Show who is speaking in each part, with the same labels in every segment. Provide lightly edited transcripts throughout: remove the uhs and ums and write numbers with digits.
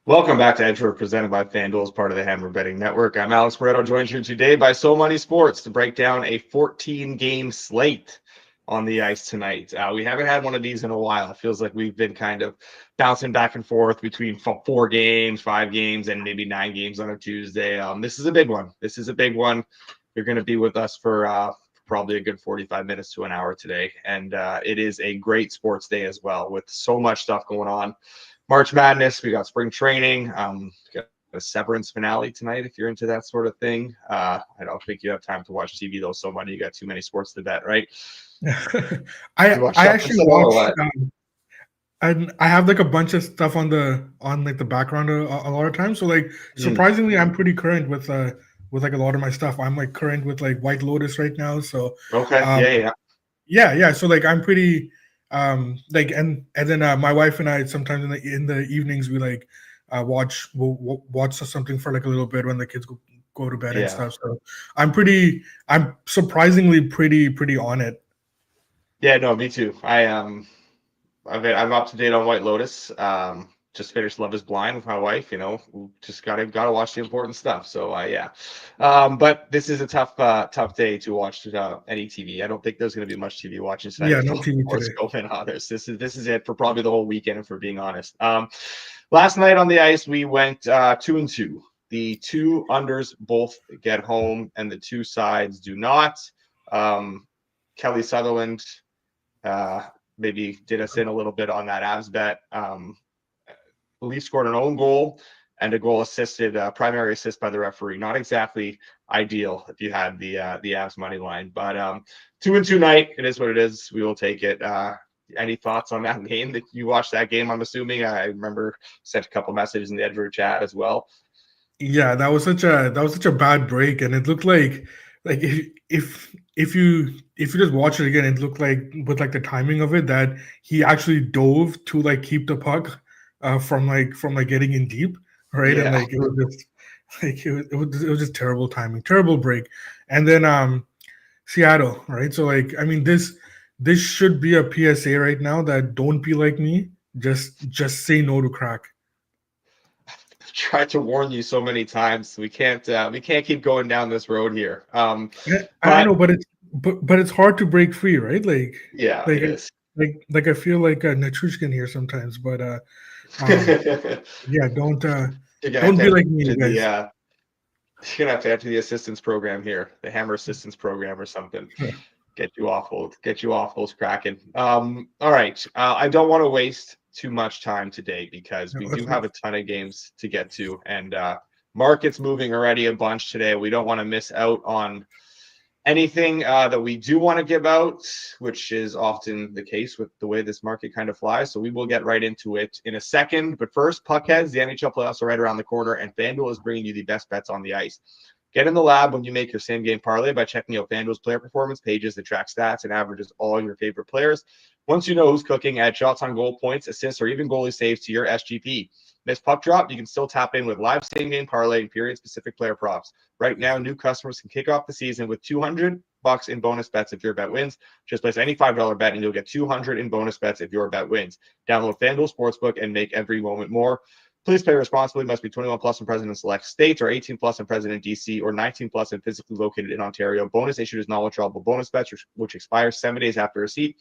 Speaker 1: Welcome back to Edgeworth, presented by FanDuel as part of the Hammer Betting Network. I'm Alex Moretto, joined here today by So Money Sports to break down a 14-game slate on the ice tonight. We haven't had one of these in a while. It feels like we've been kind of bouncing back and forth between 4 games, 5 games, and maybe 9 games on a Tuesday. This is a big one. You're going to be with us for probably a good 45 minutes to an hour today. And it is a great sports day as well, with so much stuff going on. March Madness, we got spring training, got a Severance finale tonight if you're into that sort of thing. I don't think you have time to watch TV though, so money, you got too many sports to bet, right?
Speaker 2: I actually watch and I have like a bunch of stuff on like the background a lot of times. So like surprisingly, I'm pretty current with like a lot of my stuff. I'm like current with like White Lotus right now. So
Speaker 1: okay,
Speaker 2: yeah. So like I'm pretty like and then my wife and I sometimes in the evenings we like we'll watch something for like a little bit when the kids go to bed and stuff. So I'm surprisingly pretty on it.
Speaker 1: Yeah, no, me too. I'm up to date on White Lotus. Just finished Love Is Blind with my wife. You know, just gotta watch the important stuff. So yeah. But this is a tough day to watch any TV. I don't think there's going to be much TV watching tonight.
Speaker 2: Yeah, no TV today.
Speaker 1: Going on. This is it for probably the whole weekend, if we're being honest. Last night on the ice, we went 2-2. The 2 unders both get home, and the 2 sides do not. Kelly Sutherland maybe did us in a little bit on that Avs bet. Leafs scored an own goal and a goal assisted, primary assist by the referee. Not exactly ideal if you had the Avs money line, but 2-2 night. It is what it is. We will take it. Any thoughts on that game? That you watched that game? I'm assuming. I remember sent a couple messages in the Edgeworth chat as well.
Speaker 2: Yeah, that was such a bad break, and it looked like if you just watch it again, it looked like with like the timing of it that he actually dove to like keep the puck from getting in deep, right?
Speaker 1: Yeah.
Speaker 2: And like it was just like it was just terrible timing, terrible break. And then Seattle, right? So like I mean this should be a PSA right now that don't be like me. Just say no to crack.
Speaker 1: Tried to warn you so many times. We can't keep going down this road here.
Speaker 2: I know, but it's hard to break free, right? Like
Speaker 1: it is.
Speaker 2: Like I feel like a Natrushkin here sometimes, but yeah, don't be like me, guys.
Speaker 1: You're gonna have to enter the assistance program here, the Hammer assistance program or something. Get you off those Kraken. All right. I don't want to waste too much time today because we do have a ton of games to get to, and market's moving already a bunch today. We don't want to miss out on anything that we do want to give out, which is often the case with the way this market kind of flies. So we will get right into it in a second. But first, Puckheads, the NHL playoffs are right around the corner, and FanDuel is bringing you the best bets on the ice. Get in the lab when you make your same-game parlay by checking out FanDuel's player performance pages that track stats and averages all your favorite players. Once you know who's cooking, add shots on goal, points, assists, or even goalie saves to your SGP. Miss puck drop, you can still tap in with live same-game parlay and period-specific player props. Right now, new customers can kick off the season with $200 in bonus bets if your bet wins. Just place any $5 bet and you'll get $200 in bonus bets if your bet wins. Download FanDuel Sportsbook and make every moment more. Please play responsibly. Must be 21 plus and present in select states, or 18 plus and present in DC, or 19 plus and physically located in Ontario. Bonus issued as non-withdrawable bonus bets, which expires 7 days after receipt.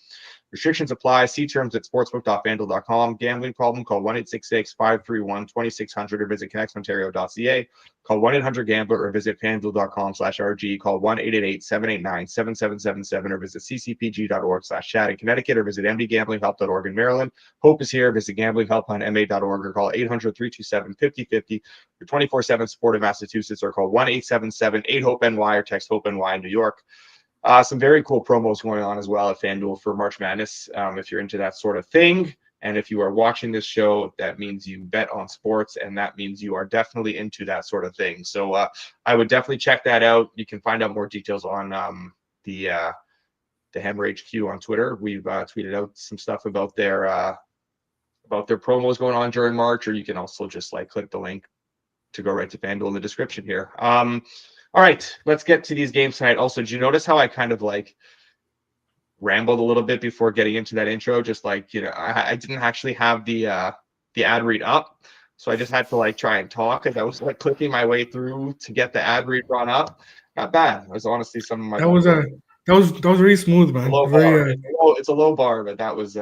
Speaker 1: Restrictions apply. See terms at sportsbook.fanduel.com. Gambling problem? Call 1-866-531-2600 or visit connexontario.ca. Call 1-800-GAMBLER or visit fanduel.com/RG. Call 1-888-789-7777 or visit ccpg.org/chat in Connecticut or visit mdgamblinghelp.org in Maryland. Hope is here. Visit gamblinghelplinema.org or call 800-327-5050 for 24/7 support in Massachusetts, or call 1-877-8-HOPE-NY or text HOPE-NY in New York. Some very cool promos going on as well at FanDuel for March Madness. If you're into that sort of thing, and if you are watching this show, that means you bet on sports, and that means you are definitely into that sort of thing. So I would definitely check that out. You can find out more details on the Hammer HQ on Twitter. We've tweeted out some stuff about their promos going on during March, or you can also just like click the link to go right to FanDuel in the description here. All right, let's get to these games tonight. Also, did you notice how I kind of like rambled a little bit before getting into that intro? Just like, I didn't actually have the ad read up, So I just had to like try and talk, and I was like clicking my way through to get the ad read run up. Not bad. It was honestly some of my
Speaker 2: that was very smooth, man.
Speaker 1: low
Speaker 2: Very
Speaker 1: bar. It's a low bar, but that was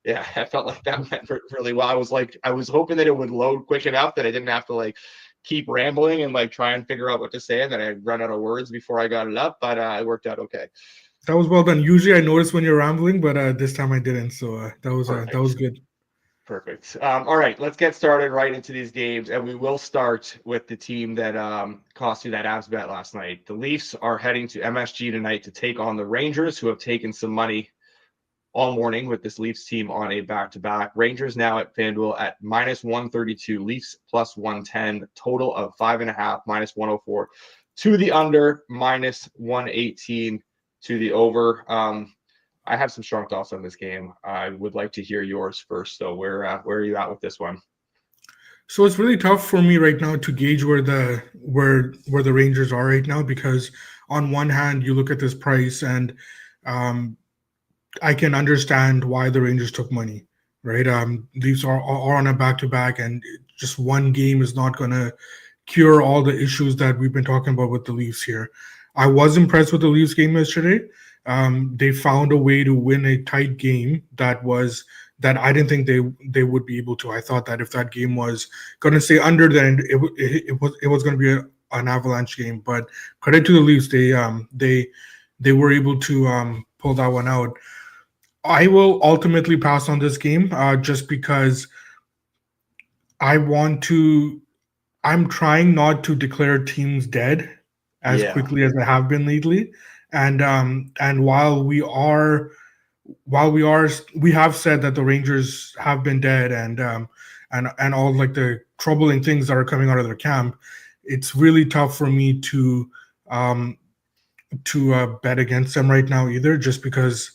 Speaker 1: yeah, I felt like that went really well. I was hoping that it would load quick enough that I didn't have to like keep rambling and like try and figure out what to say, and then I'd run out of words before I got it up, but it worked out okay.
Speaker 2: That was well done. Usually I notice when you're rambling, but this time I didn't. So that was good.
Speaker 1: Perfect. All right, let's get started right into these games, and we will start with the team that cost you that abs bet last night. The Leafs are heading to MSG tonight to take on the Rangers, who have taken some money all morning with this Leafs team on a back-to-back. Rangers now at FanDuel at -132, Leafs +110, total of 5.5, -104 to the under, -118 to the over. I have some strong thoughts on this game. I would like to hear yours first. So where are you at with this one?
Speaker 2: So it's really tough for me right now to gauge where the Rangers are right now, because on one hand you look at this price and I can understand why the Rangers took money, right? Leafs are on a back-to-back, and just one game is not going to cure all the issues that we've been talking about with the Leafs here. I was impressed with the Leafs game yesterday. They found a way to win a tight game that I didn't think they would be able to. I thought that if that game was going to stay under, then it was going to be an Avalanche game. But credit to the Leafs, they were able to pull that one out. I will ultimately pass on this game just because I'm trying not to declare teams dead as quickly as I have been lately. And while we have said that the Rangers have been dead and all like the troubling things that are coming out of their camp, it's really tough for me to bet against them right now either, just because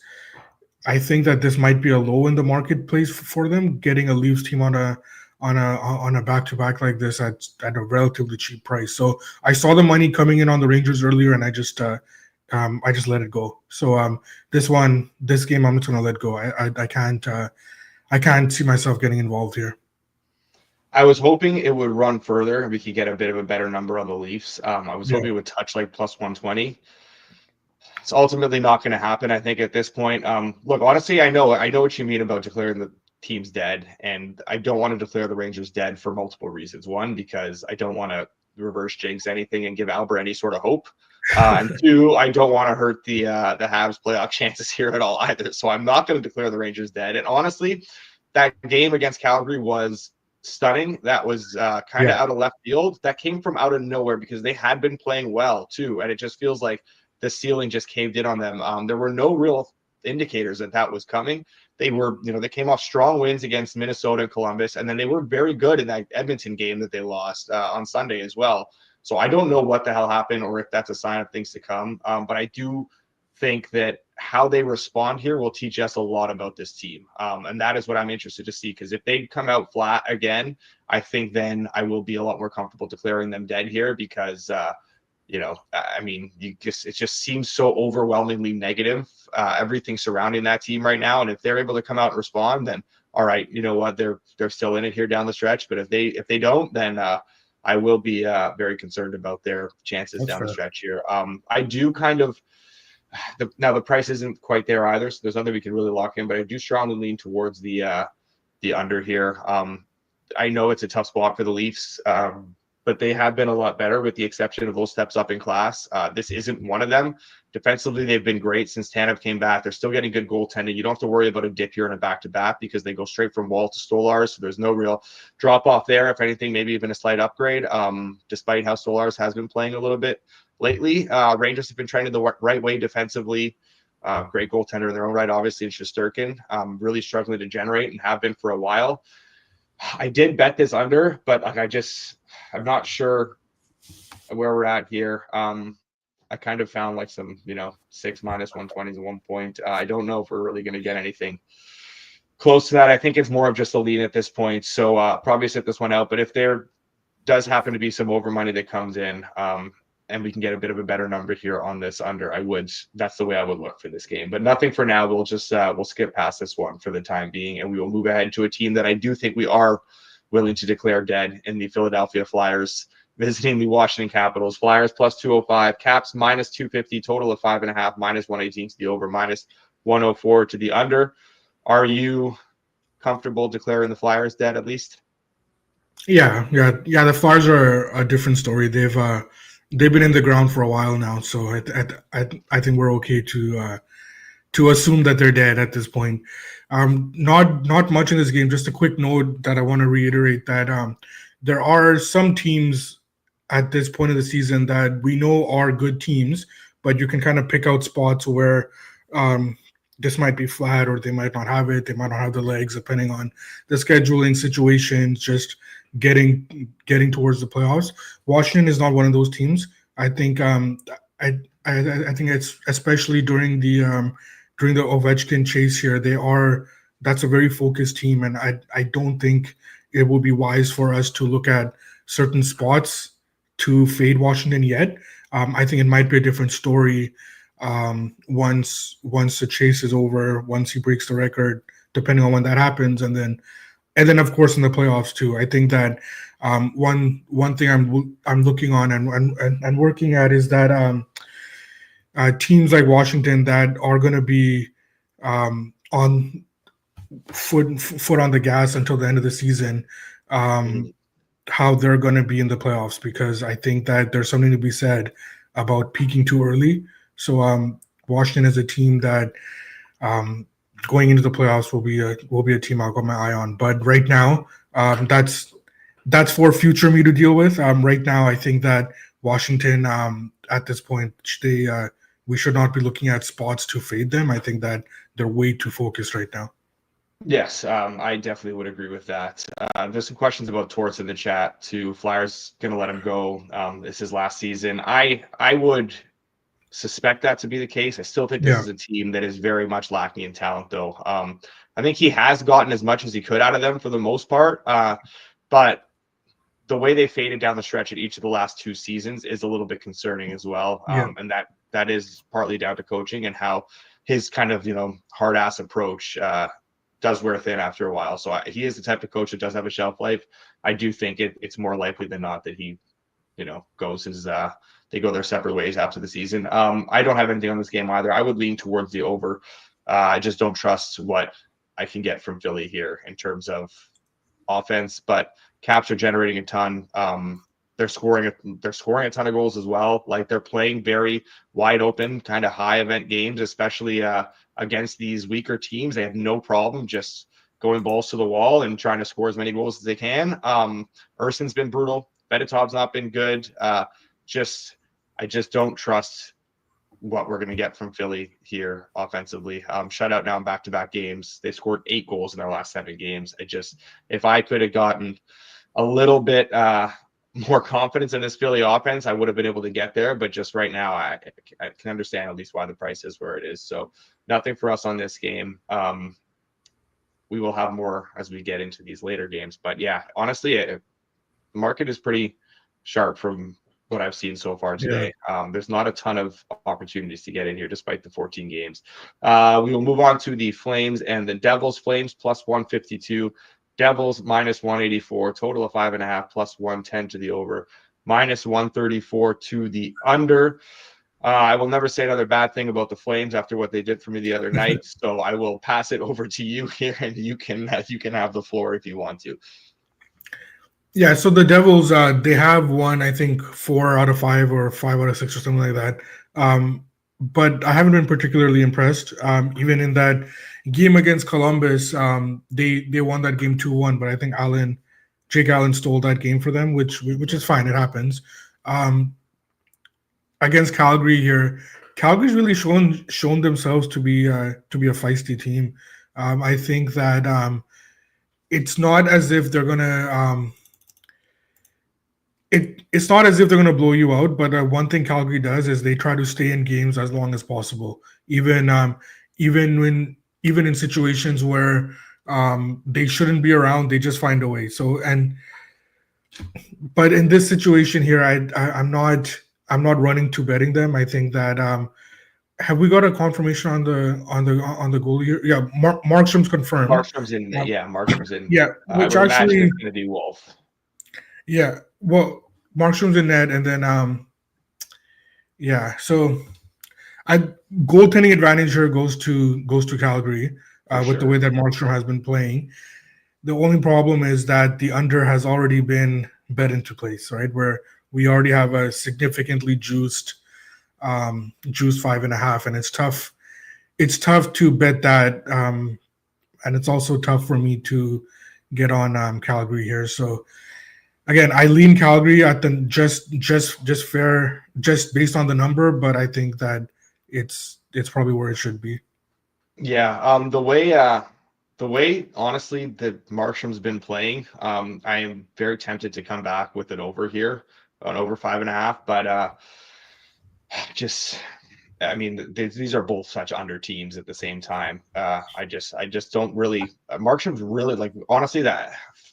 Speaker 2: I think that this might be a low in the marketplace for them, getting a Leafs team on a back-to-back like this at a relatively cheap price. So I saw the money coming in on the Rangers earlier, and I just let it go. So this game I'm just gonna let go. I can't see myself getting involved here.
Speaker 1: I was hoping it would run further and we could get a bit of a better number on the Leafs. I was hoping it would touch like +120. It's ultimately not going to happen, I think, at this point. Look, honestly, I know what you mean about declaring the teams dead, and I don't want to declare the Rangers dead for multiple reasons. One, because I don't want to reverse jinx anything and give Albert any sort of hope. And two, I don't want to hurt the Habs playoff chances here at all either. So I'm not going to declare the Rangers dead. And honestly, that game against Calgary was stunning. That was kind of out of left field. That came from out of nowhere because they had been playing well too, and it just feels like the ceiling just caved in on them. There were no real indicators that was coming. They were, they came off strong wins against Minnesota and Columbus, and then they were very good in that Edmonton game that they lost on Sunday as well. So I don't know what the hell happened or if that's a sign of things to come. But I do think that how they respond here will teach us a lot about this team. And that is what I'm interested to see, because if they come out flat again, I think then I will be a lot more comfortable declaring them dead here, because I mean, it just seems so overwhelmingly negative, everything surrounding that team right now. And if they're able to come out and respond, then all right, you know what, they're still in it here down the stretch. But if they don't, then I will be very concerned about their chances down the stretch here. I do kind of now the price isn't quite there either, so there's nothing we can really lock in. But I do strongly lean towards the under here. I know it's a tough spot for the Leafs. But they have been a lot better, with the exception of those steps up in class. This isn't one of them. Defensively, they've been great since Tanev came back. They're still getting good goaltending. You don't have to worry about a dip here in a back-to-back, because they go straight from Wall to Stolarz, so there's no real drop-off there. If anything, maybe even a slight upgrade, despite how Stolarz has been playing a little bit lately. Rangers have been trending the right way defensively. Great goaltender in their own right, obviously, in Shesterkin. Really struggling to generate and have been for a while. I did bet this under, but I'm not sure where we're at here. I kind of found like some, 6 -120s at one point. I don't know if we're really going to get anything close to that. I think it's more of just a lean at this point. So probably sit this one out. But if there does happen to be some over money that comes in, and we can get a bit of a better number here on this under, that's the way I would look for this game. But nothing for now. We'll just we'll skip past this one for the time being, and we will move ahead to a team that I do think we are willing to declare dead in the Philadelphia Flyers visiting the Washington Capitals. Flyers plus 205, Caps minus 250, total of 5.5, minus 118 to the over, minus 104 to the under. Are you comfortable declaring the Flyers dead at least?
Speaker 2: Yeah. The Flyers are a different story. They've been in the ground for a while now, so I think we're okay to assume that they're dead at this point. Not much in this game. Just a quick note that I want to reiterate that there are some teams at this point of the season that we know are good teams, but you can kind of pick out spots where this might be flat or they might not have it. They might not have the legs, depending on the scheduling situations, just getting towards the playoffs. Washington is not one of those teams. I think I think it's especially during the Ovechkin chase here, that's a very focused team, and I don't think it would be wise for us to look at certain spots to fade Washington yet. I think it might be a different story once the chase is over, once he breaks the record, depending on when that happens, and then of course in the playoffs too. I think that one thing I'm looking on and working at is that teams like Washington that are going to be on foot on the gas until the end of the season, how they're going to be in the playoffs, because I think that there's something to be said about peaking too early. So Washington is a team that going into the playoffs will be a team I'll got my eye on. But right now, that's for future me to deal with. Right now, I think that Washington at this point we should not be looking at spots to fade them. I think that they're way too focused right now.
Speaker 1: Yes, I definitely would agree with that. There's some questions about Torts in the chat too. Flyers going to let him go. This is last season. I would suspect that to be the case. I still think this is a team that is very much lacking in talent, though. I think he has gotten as much as he could out of them for the most part, but the way they faded down the stretch at each of the last two seasons is a little bit concerning as well. And that is partly down to coaching and how his kind of, hard ass approach does wear thin after a while. So he is the type of coach that does have a shelf life. I do think it's more likely than not that he, goes they go their separate ways after the season. I don't have anything on this game either. I would lean towards the over. I just don't trust what I can get from Philly here in terms of offense, but Caps are generating a ton. They're scoring a ton of goals as well. Like, they're playing very wide open, kind of high event games, especially against these weaker teams. They have no problem just going balls to the wall and trying to score as many goals as they can. Urson's been brutal. Beditov's not been good. I just don't trust what we're going to get from Philly here offensively. Shutout now in back-to-back games. They scored 8 goals in their last 7 games. If I could have gotten a little bit more confidence in this Philly offense, I would have been able to get there. But just right now, I can understand at least why the price is where it is. So nothing for us on this game. We will have more as we get into these later games. But yeah, honestly, the market is pretty sharp from what I've seen so far today. There's not a ton of opportunities to get in here despite the 14 games. We will move on to the Flames and the Devils. Flames plus 152, Devils minus 184, total of 5.5, plus 110 to the over, minus 134 to the under. I will never say another bad thing about the Flames after what they did for me the other night. So I will pass it over to you here, and you can have the floor if you want to.
Speaker 2: Yeah, so the Devils, they have won, I think, 4 out of 5 or 5 out of 6 or something like that. But I haven't been particularly impressed. Even in that game against Columbus, they won that game 2-1, but I think Jake Allen stole that game for them, which is fine. It happens. Against Calgary here, Calgary's really shown themselves to be a feisty team. I think that it's not as if they're gonna. It's not as if they're going to blow you out, but one thing Calgary does is they try to stay in games as long as possible, even in situations where they shouldn't be around, they just find a way. But in this situation here, I'm not running to betting them. I think that have we got a confirmation on the goal here? Yeah, Markstrom's confirmed.
Speaker 1: Markstrom's in.
Speaker 2: Um,
Speaker 1: Yeah, Markstrom's in.
Speaker 2: yeah,
Speaker 1: I
Speaker 2: which
Speaker 1: would imagine
Speaker 2: actually,
Speaker 1: it's going to be Wolf.
Speaker 2: yeah. Well, Markstrom's in net, and then yeah. So I goaltending advantage here goes to Calgary with the way that Markstrom has been playing. The only problem is that the under has already been bet into place, right? Where we already have a significantly juiced 5.5, and it's tough. It's tough to bet that, and it's also tough for me to get on Calgary here. So again, I lean Calgary at the just fair, just based on the number, but I think that it's probably where it should be.
Speaker 1: Yeah, the way honestly that Markstrom's been playing, I am very tempted to come back with an over here, an over 5.5, but just I mean, these are both such under teams at the same time. I just don't really. Markstrom's really like honestly that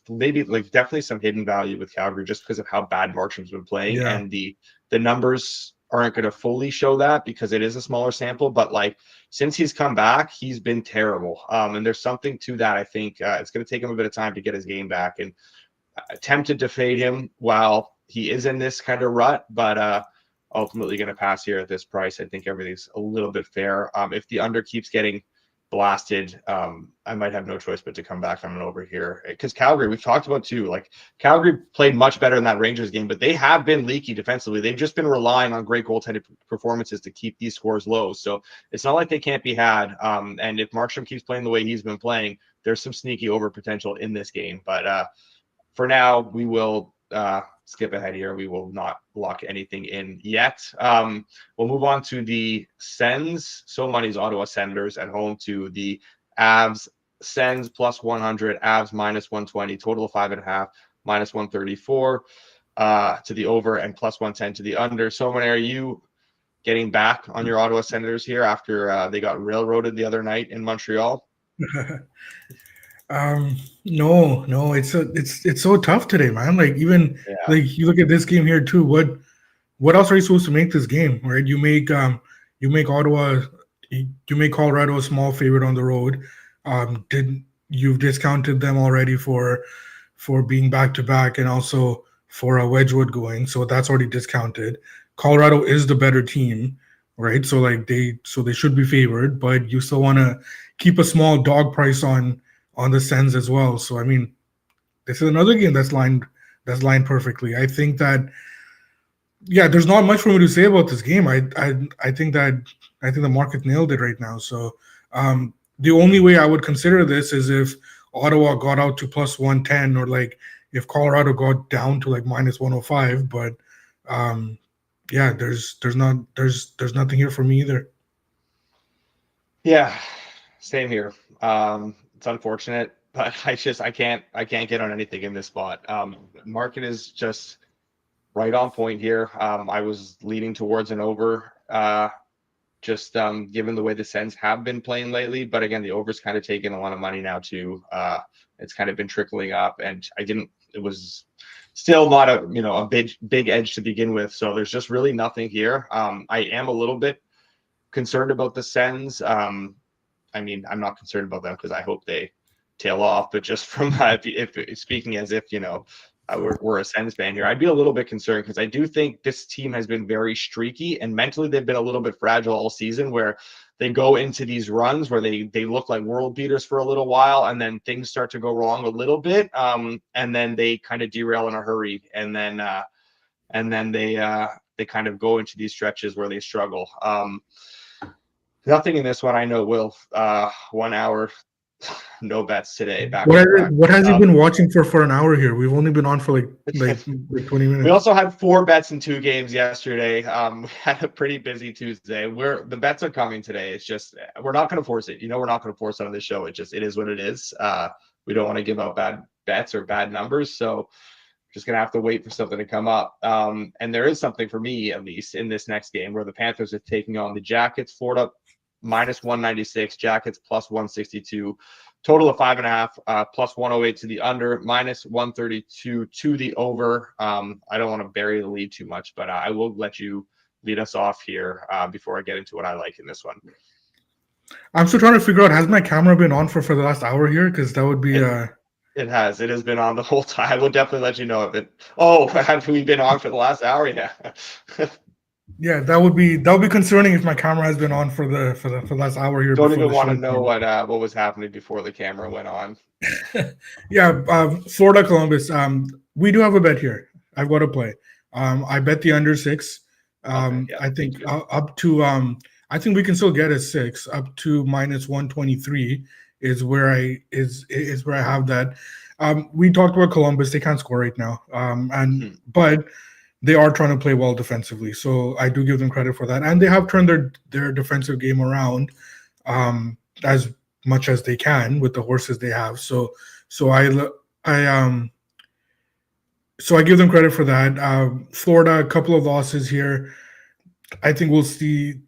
Speaker 1: maybe like definitely some hidden value with Calgary just because of how bad Markstrom's been playing,
Speaker 2: Yeah.
Speaker 1: and the numbers aren't going to fully show that because it is a smaller sample. But like since he's come back, he's been terrible. And there's something to that. I think it's going to take him a bit of time to get his game back, and tempted to fade him while he is in this kind of rut, but ultimately going to pass here at this price. I think everything's a little bit fair. If the under keeps getting blasted, I might have no choice but to come back on an over here. Because Calgary, we've talked about too, like Calgary played much better in that Rangers game, but they have been leaky defensively. They've just been relying on great goaltending performances to keep these scores low. So it's not like they can't be had. And if Markstrom keeps playing the way he's been playing, there's some sneaky over potential in this game. But for now, we will skip ahead here. We will not lock anything in yet. We'll move on to the Sens. So Money's Ottawa Senators at home to the Avs. Sens plus 100, Avs minus 120, total of 5.5, minus 134 to the over, and plus 110 to the under. So Money, are you getting back on your Ottawa Senators here after they got railroaded the other night in Montreal?
Speaker 2: No, it's so tough today, man. Like even like you look at this game here too. What else are you supposed to make this game, right? You make Ottawa, you make Colorado a small favorite on the road. You've discounted them already for being back to back and also for a Wedgwood going, so that's already discounted. Colorado is the better team, right? So like they should be favored, but you still want to keep a small dog price on the Sens as well. So I mean, this is another game that's lined perfectly. I think that there's not much for me to say about this game. I think the market nailed it right now. So the only way I would consider this is if Ottawa got out to plus 110, or like if Colorado got down to like minus 105. But there's nothing here for me either.
Speaker 1: Yeah, same here. It's unfortunate, but I can't get on anything in this spot. Market is just right on point here. I was leaning towards an over, given the way the Sens have been playing lately. But again, the over's kind of taken a lot of money now too. It's kind of been trickling up, and it was still not a big edge to begin with. So there's just really nothing here. I am a little bit concerned about the Sens. I mean, I'm not concerned about them because I hope they tail off, but just from if speaking as if we're a Sens fan here, I'd be a little bit concerned because I do think this team has been very streaky, and mentally they've been a little bit fragile all season, where they go into these runs where they look like world beaters for a little while, and then things start to go wrong a little bit, and then they kind of derail in a hurry, and then they kind of go into these stretches where they struggle. Nothing in this one. I know, Will. 1 hour, no bets today.
Speaker 2: What has he been watching for an hour here? We've only been on for like 20 minutes.
Speaker 1: We also had 4 bets in 2 games yesterday. We had a pretty busy Tuesday. The bets are coming today. It's just we're not going to force it. We're not going to force it on this show. It is what it is. We don't want to give out bad bets or bad numbers, so just going to have to wait for something to come up. And there is something for me, at least, in this next game where the Panthers are taking on the Jackets. Florida minus 196, Jackets plus 162, total of 5.5, plus 108 to the under, minus 132 to the over. I don't want to bury the lead too much, but I will let you lead us off here before I get into what I like in this one.
Speaker 2: I'm still trying to figure out, has my camera been on for the last hour here? Because that would be
Speaker 1: It has. It has been on the whole time. We'll definitely let you know if it. Oh, have we been on for the last hour? Yeah.
Speaker 2: Yeah, that would be concerning if my camera has been on for the last hour here.
Speaker 1: Don't even want to know what was happening before the camera went on.
Speaker 2: Yeah, Florida Columbus. We do have a bet here. I've got to play. I bet the under 6.
Speaker 1: Okay, yeah,
Speaker 2: I think up to I think we can still get a 6 up to -123 is where I have that. We talked about Columbus. They can't score right now. But they are trying to play well defensively. So I do give them credit for that. And they have turned their defensive game around as much as they can with the horses they have. So I give them credit for that. Florida, a couple of losses here. I think we'll see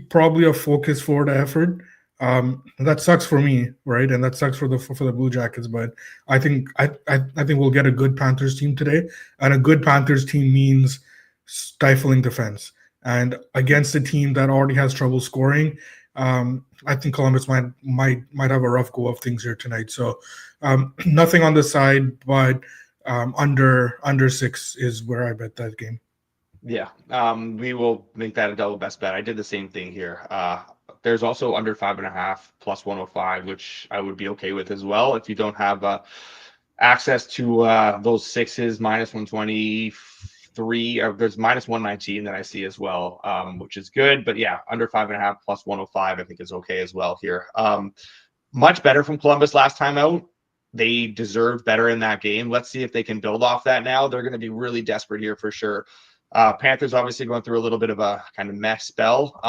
Speaker 2: probably a focused Florida effort. That sucks for me, right? And that sucks for the Blue Jackets. But I think we'll get a good Panthers team today, and a good Panthers team means stifling defense. And against a team that already has trouble scoring, I think Columbus might have a rough go of things here tonight. So nothing on the side, but under 6 is where I bet that game.
Speaker 1: Yeah, we will make that a double best bet. I did the same thing here. There's also under 5.5 plus 105, which I would be okay with as well. If you don't have access to those 6s, -123, or there's -119 that I see as well, which is good. But yeah, under 5.5 plus 105, I think is okay as well here. Much better from Columbus last time out. They deserved better in that game. Let's see if they can build off that now. They're going to be really desperate here for sure. Panthers obviously going through a little bit of a kind of mess spell.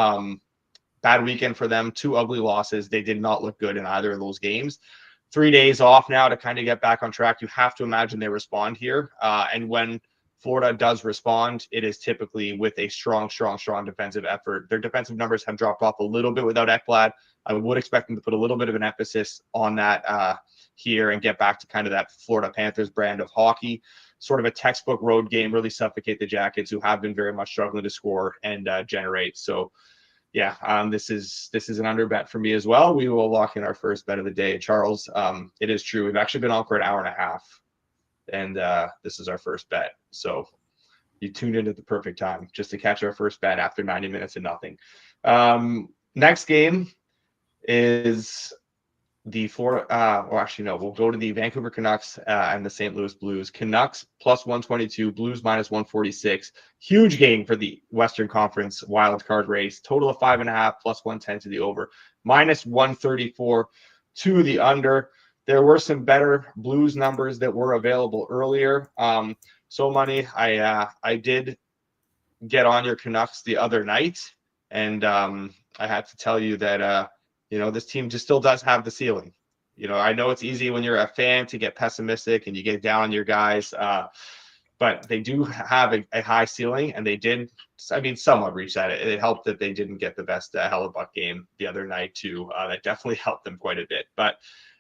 Speaker 1: Bad weekend for them. 2 ugly losses. They did not look good in either of those games. 3 days off now to kind of get back on track. You have to imagine they respond here. And when Florida does respond, it is typically with a strong defensive effort. Their defensive numbers have dropped off a little bit without Ekblad. I would expect them to put a little bit of an emphasis on that here and get back to kind of that Florida Panthers brand of hockey. Sort of a textbook road game, really suffocate the Jackets, who have been very much struggling to score and generate. So yeah, this is an under bet for me as well. We will lock in our first bet of the day. Charles, it is true. We've actually been on for an hour and a half, and this is our first bet. So you tuned in at the perfect time just to catch our first bet after 90 minutes of nothing. Next game is the we'll go to the Vancouver Canucks and the St. Louis Blues. Canucks plus 122, Blues minus 146. Huge game for the Western Conference wild card race. Total of 5.5 plus 110 to the over, minus 134 to the under. There were some better Blues numbers that were available earlier. So money, I did get on your Canucks the other night, and I had to tell you that this team just still does have the ceiling. I know it's easy when you're a fan to get pessimistic and you get down on your guys, but they do have a high ceiling, and they did, somewhat reach that. It helped that they didn't get the best Hellebuck game the other night too. That definitely helped them quite a bit. But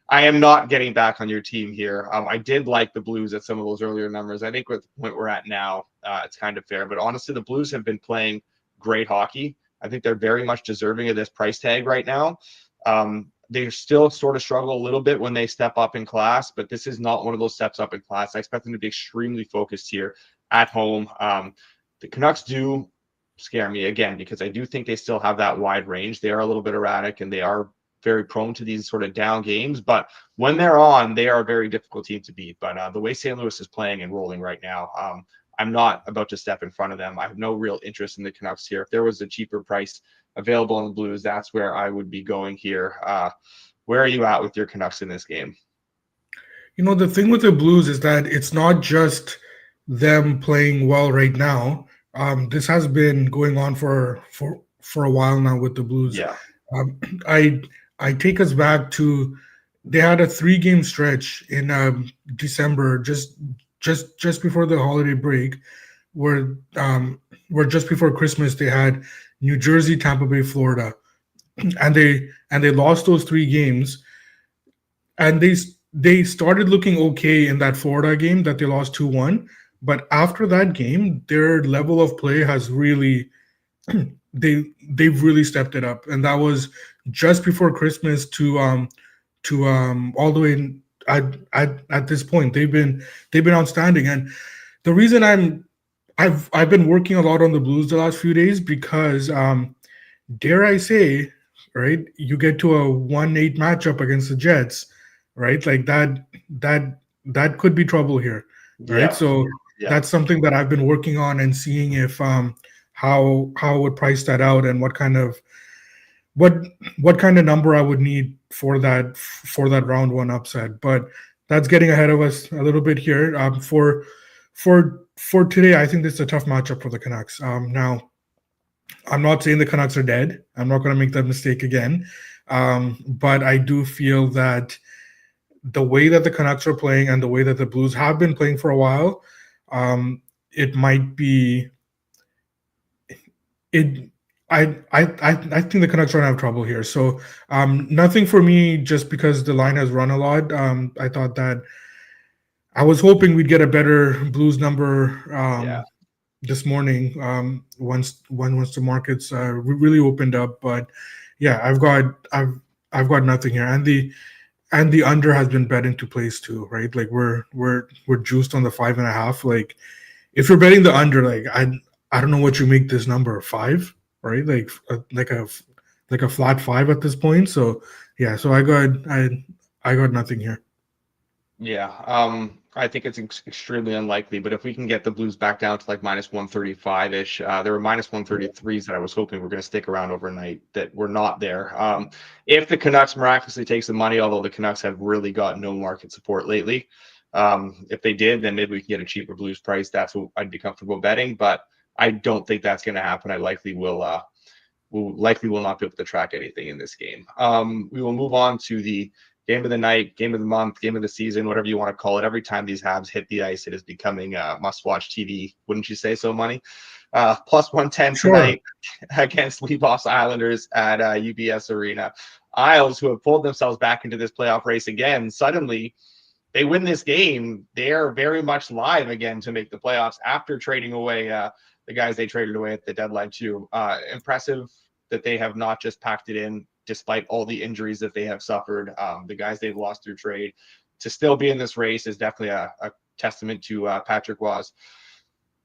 Speaker 1: I am not getting back on your team here. I did like the Blues at some of those earlier numbers. I think with the point we're at now, it's kind of fair. But honestly, the Blues have been playing great hockey. I think they're very much deserving of this price tag right now. They still sort of struggle a little bit when they step up in class, but this is not one of those steps up in class. I expect them to be extremely focused here at home. The Canucks do scare me again because I do think they still have that wide range. They are a little bit erratic, and they are very prone to these sort of down games, but when they're on, they are a very difficult team to beat. But the way St. Louis is playing and rolling right now, I'm not about to step in front of them. I have no real interest in the Canucks here. If there was a cheaper price available on the Blues, that's where I would be going here. Where are you at with your Canucks in this game?
Speaker 2: The thing with the Blues is that it's not just them playing well right now. This has been going on for a while now with the Blues.
Speaker 1: Yeah.
Speaker 2: I take us back to, they had a 3-game stretch in December, just before the holiday break, where just before Christmas they had New Jersey, Tampa Bay, Florida, and they lost those 3 games, and they started looking okay in that Florida game that they lost 2-1, But after that game, their level of play has really they've really stepped it up, and that was just before Christmas to all the way at this point. They've been outstanding, and the reason I've been working a lot on the Blues the last few days because dare I say, right, you get to a 1-8 matchup against the Jets, right? Like that could be trouble here, right?
Speaker 1: Yeah.
Speaker 2: So that's something that I've been working on and seeing if how I would price that out and what kind of number I would need for that round one upset. But that's getting ahead of us a little bit here. For today, I think this is a tough matchup for the Canucks. Now, I'm not saying the Canucks are dead. I'm not going to make that mistake again. But I do feel that the way that the Canucks are playing and the way that the Blues have been playing for a while, it might be it. I think the Canucks are going to have trouble here. So nothing for me just because the line has run a lot. I thought that I was hoping we'd get a better Blues number this morning once the markets really opened up. But yeah, I've got nothing here, and the under has been bet into place too, right? Like we're juiced on the 5.5. Like if you're betting the under, like I don't know what you make this number 5, right? Like a flat 5 at this point. So yeah, so I got nothing here.
Speaker 1: Yeah, I think it's extremely unlikely, but if we can get the Blues back down to like minus 135-ish, there were minus 133s that I was hoping were going to stick around overnight that were not there. If the Canucks miraculously take some money, although the Canucks have really got no market support lately, if they did, then maybe we can get a cheaper Blues price. That's what I'd be comfortable betting, but I don't think that's going to happen. I likely will not be able to track anything in this game. We will move on to the game of the night, game of the month, game of the season, whatever you want to call it. Every time these Habs hit the ice, it is becoming must-watch TV. Wouldn't you say so, Money? Plus 110 tonight against Leafs Islanders at UBS Arena. Isles, who have pulled themselves back into this playoff race again, suddenly they win this game. They are very much live again to make the playoffs after trading away the guys they traded away at the deadline too. Impressive that they have not just packed it in despite all the injuries that they have suffered. The guys they've lost through trade to still be in this race is definitely a testament to Patrick Roy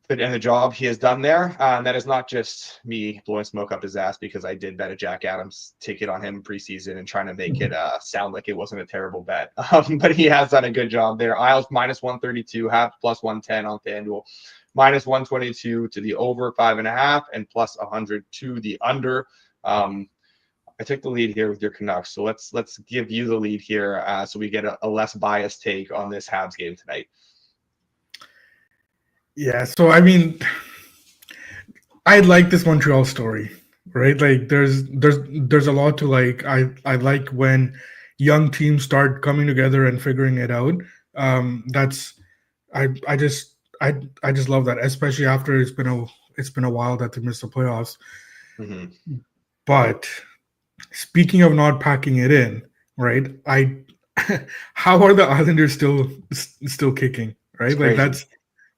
Speaker 1: and the job he has done there. And that is not just me blowing smoke up his ass because I did bet a Jack Adams ticket on him preseason and trying to make it sound like it wasn't a terrible bet. But he has done a good job there. Isles minus 132, Habs plus 110 on FanDuel, minus 122 to the over 5.5, and plus 100 to the under. I took the lead here with your Canucks, so let's give you the lead here so we get a less biased take on this Habs game tonight.
Speaker 2: Yeah, so I mean, I like this Montreal story, right? Like there's a lot to like. I like when young teams start coming together and figuring it out. I just love that, especially after it's been a while that they missed the playoffs. Mm-hmm. But speaking of not packing it in, right? How are the Islanders still kicking, right? Like that's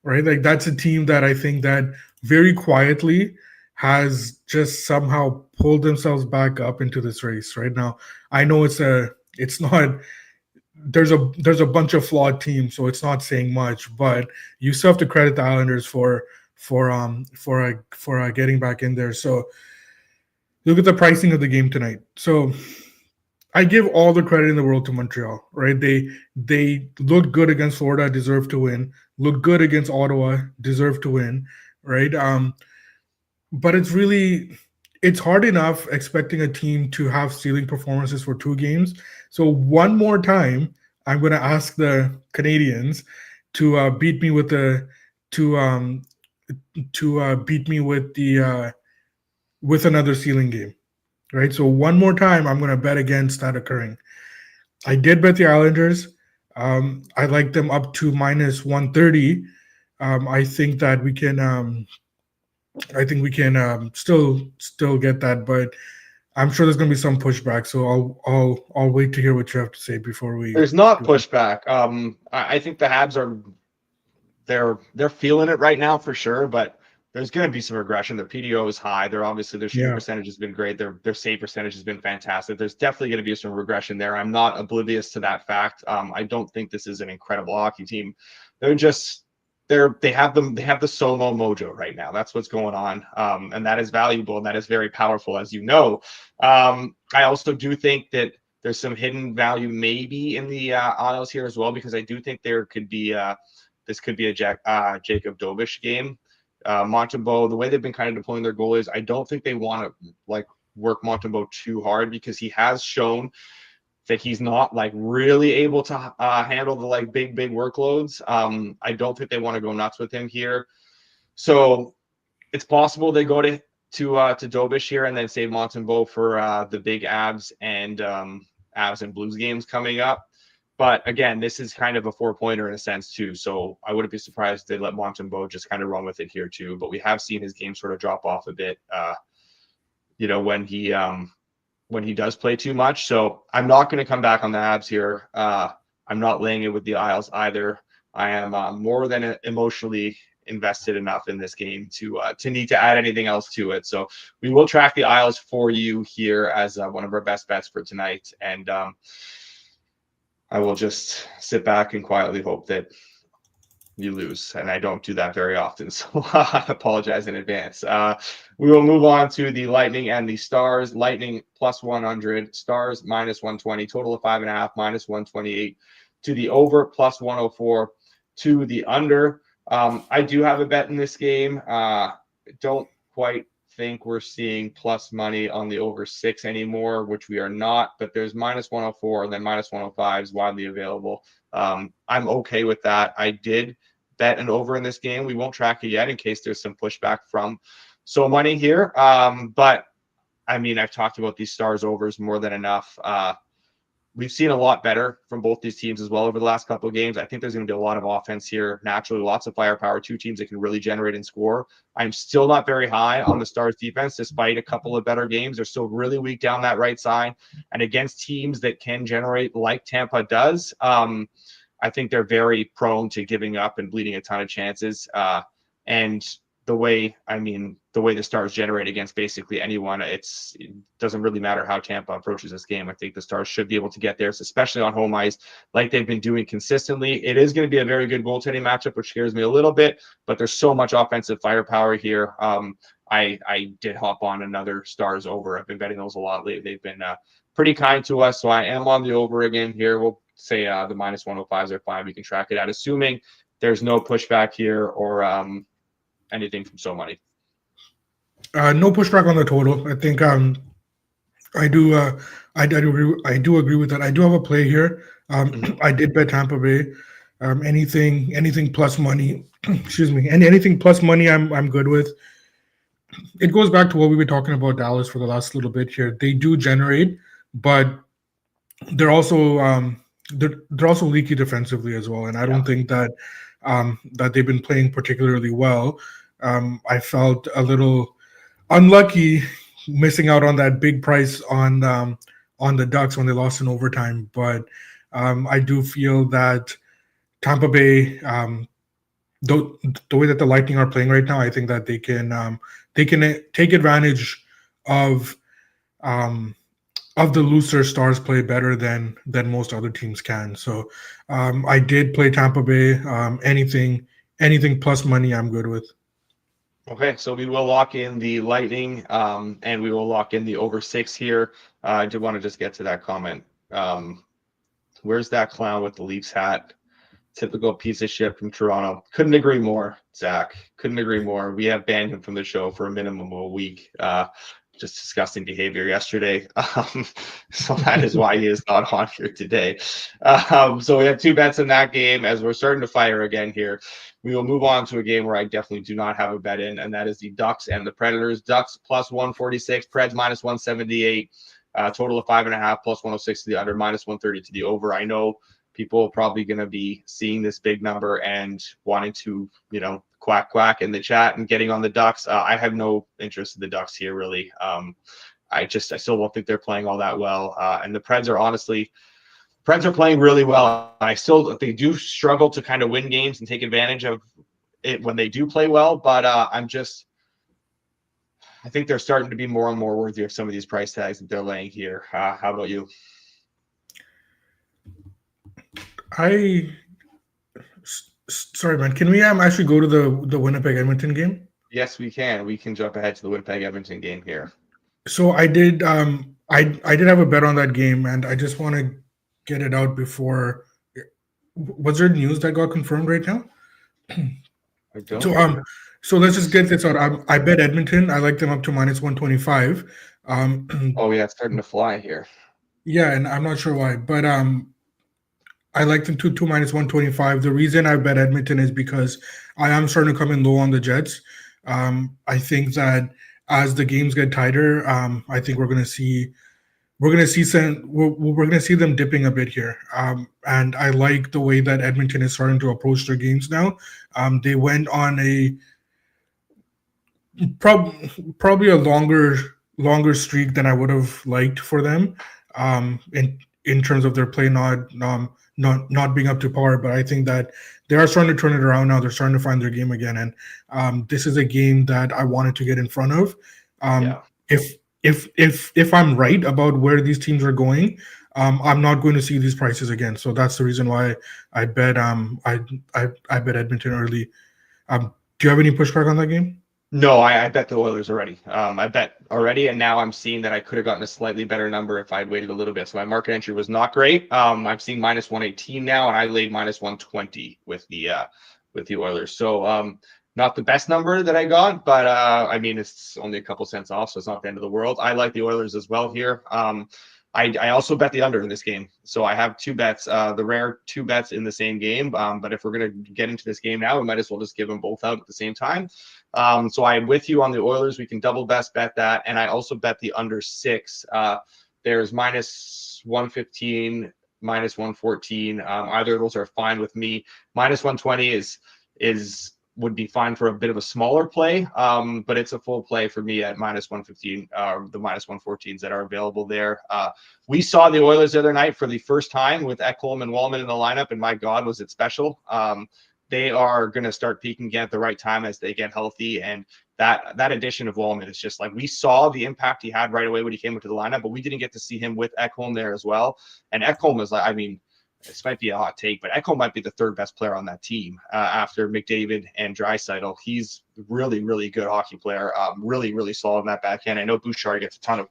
Speaker 2: right. Like that's a team that I think that very quietly has just somehow pulled themselves back up into this race right now. I know it's not. There's a bunch of flawed teams, so it's not saying much. But you still have to credit the Islanders for getting back in there. So look at the pricing of the game tonight. So I give all the credit in the world to Montreal, right? They looked good against Florida, deserved to win. Looked good against Ottawa, deserved to win, right? But it's hard enough expecting a team to have ceiling performances for 2 games. So one more time, I'm going to ask the Canadiens to beat me with with another ceiling game, right? So one more time, I'm going to bet against that occurring. I did bet the Islanders. I like them up to minus 130. I think that we can. I think we can still get that, but I'm sure there's going to be some pushback. So I'll wait to hear what you have to say before we.
Speaker 1: There's not pushback. I think the Habs are they're feeling it right now for sure, but there's going to be some regression. Their PDO is high. They're obviously their shooting percentage has been great. Their save percentage has been fantastic. There's definitely going to be some regression there. I'm not oblivious to that fact. I don't think this is an incredible hockey team. They have the solo mojo right now. That's what's going on, and that is valuable and that is very powerful, as you know. I also do think that there's some hidden value maybe in the autos here as well, because I do think there could be this could be a Jacob Dobish game. Montembeault, the way they've been kind of deploying their goalies, I don't think they want to like work Montembeault too hard, because he has shown that he's not like really able to handle the like big workloads. I don't think they want to go nuts with him here. So it's possible they go to Dobish here and then save Montembeault for the big Avs and Blues games coming up. But again, this is kind of a 4-pointer in a sense too. So I wouldn't be surprised if they let Montembeault just kind of run with it here too. But we have seen his game sort of drop off a bit, when he does play too much. So I'm not going to come back on the Avs here. I'm not laying it with the Isles either. I am more than emotionally invested enough in this game to need to add anything else to it. So we will track the Isles for you here as one of our best bets for tonight. And I will just sit back and quietly hope that you lose. And I don't do that very often, so I apologize in advance. We will move on to the Lightning and the Stars. Lightning plus 100, Stars minus 120, total of 5.5, minus 128 to the over, plus 104 to the under. I do have a bet in this game. Don't quite think we're seeing plus money on the over 6 anymore, which we are not, but there's minus 104 and then minus 105 is widely available. I'm okay with that. I did bet an over in this game. We won't track it yet in case there's some pushback from So Money here. But I mean, I've talked about these Stars overs more than enough. We've seen a lot better from both these teams as well over the last couple of games. I think there's going to be a lot of offense here. Naturally, lots of firepower, two teams that can really generate and score. I'm still not very high on the Stars defense, despite a couple of better games. They're still really weak down that right side. And against teams that can generate like Tampa does, I think they're very prone to giving up and bleeding a ton of chances. And the way the Stars generate against basically anyone, it doesn't really matter how Tampa approaches this game. I think the Stars should be able to get there, especially on home ice, like they've been doing consistently. It is going to be a very good goaltending matchup, which scares me a little bit, but there's so much offensive firepower here. I did hop on another Stars over. I've been betting those a lot lately. They've been pretty kind to us, so I am on the over again here. We'll say the minus 105s are fine. We can track it out, assuming there's no pushback here or anything from So Money.
Speaker 2: No pushback on the total. I think I do agree with that. I do have a play here. I did bet Tampa Bay. Anything plus money, excuse me, and anything plus money I'm good with. It goes back to what we were talking about Dallas for the last little bit here. They do generate, but they're also they're also leaky defensively as well. And I don't think that that they've been playing particularly well. I felt a little unlucky missing out on that big price on the Ducks when they lost in overtime. But I do feel that Tampa Bay, the way that the Lightning are playing right now, I think that they can take advantage of the looser Stars play better than most other teams can. So I did play Tampa Bay. Anything plus money, I'm good with.
Speaker 1: Okay, so we will lock in the Lightning, and we will lock in the over 6 here. I did want to just get to that comment. Where's that clown with the Leafs hat? Typical piece of shit from Toronto. Couldn't agree more, Zach. Couldn't agree more. We have banned him from the show for a minimum of a week. Just disgusting behavior yesterday. So that is why he is not on here today. So we have 2 bets in that game. As we're starting to fire again here, we will move on to a game where I definitely do not have a bet in, and that is the Ducks and the Predators. Ducks plus 146, Preds minus 178, total of 5.5, plus 106 to the under, minus 130 to the over. I know people are probably going to be seeing this big number and wanting to, quack in the chat and getting on the Ducks. I have no interest in the Ducks here, really. I still don't think they're playing all that well. And the Preds are playing really well. They do struggle to kind of win games and take advantage of when they do play well, but I think they're starting to be more and more worthy of some of these price tags that they're laying here. How about you?
Speaker 2: Sorry, man. Can we actually go to the Winnipeg Edmonton game?
Speaker 1: Yes, we can. We can jump ahead to the Winnipeg Edmonton game here.
Speaker 2: So I did I did have a bet on that game, and I just want to get it out before. Was there news that got confirmed right now?
Speaker 1: I don't.
Speaker 2: So let's just get this out. I bet Edmonton. I like them up to -125.
Speaker 1: Oh yeah, it's starting to fly here.
Speaker 2: Yeah, and I'm not sure why, but I like them to -125. The reason I bet Edmonton is because I am starting to come in low on the Jets. I think that as the games get tighter, I think we're going to see them dipping a bit here. And I like the way that Edmonton is starting to approach their games now. They went on a probably a longer streak than I would have liked for them. In terms of their play not being up to par, but I think that they are starting to turn it around now. They're starting to find their game again, and this is a game that I wanted to get in front of. If I'm right about where these teams are going, I'm not going to see these prices again. So that's the reason why I bet I bet Edmonton early. Do you have any pushback on that game?
Speaker 1: No, I bet the Oilers already. I bet already, and now I'm seeing that I could have gotten a slightly better number if I'd waited a little bit. So my market entry was not great. I'm seeing -118 now, and I laid -120 with the Oilers. So not the best number that I got, but I mean it's only a couple cents off, so it's not the end of the world. I like the Oilers as well here. I also bet the under in this game. So I have two bets, the rare two bets in the same game. But if we're going to get into this game now, we might as well just give them both out at the same time. So I'm with you on the Oilers. We can double best bet that. And I also bet the under 6. There's -115, -114. Either of those are fine with me. -120 would be fine for a bit of a smaller play, but it's a full play for me at -115, the -114s that are available there. We saw the Oilers the other night for the first time with Ekholm and Wallman in the lineup, and my God, was it special. They are going to start peaking again at the right time as they get healthy, and that addition of Wallman is just like, we saw the impact he had right away when he came into the lineup, but we didn't get to see him with Ekholm there as well. And Ekholm is like, I mean, this might be a hot take, but Ekholm might be the third best player on that team after McDavid and Draisaitl. He's really, really good hockey player. Really, really solid in that backhand. I know Bouchard gets a ton of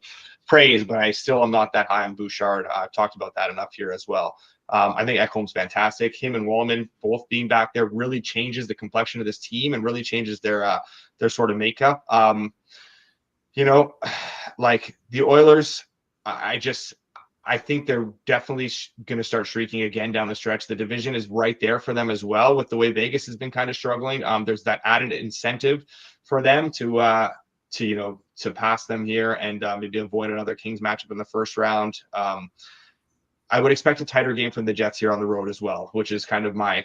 Speaker 1: praise, but I still am not that high on Bouchard. I've talked about that enough here as well. I think Ekholm's fantastic. Him and Wallman both being back there really changes the complexion of this team and really changes their sort of makeup. Like the Oilers, I think they're definitely going to start streaking again down the stretch. The division is right there for them as well, with the way Vegas has been kind of struggling. There's that added incentive for them to pass them here and maybe avoid another Kings matchup in the first round. I would expect a tighter game from the Jets here on the road as well, which is kind of my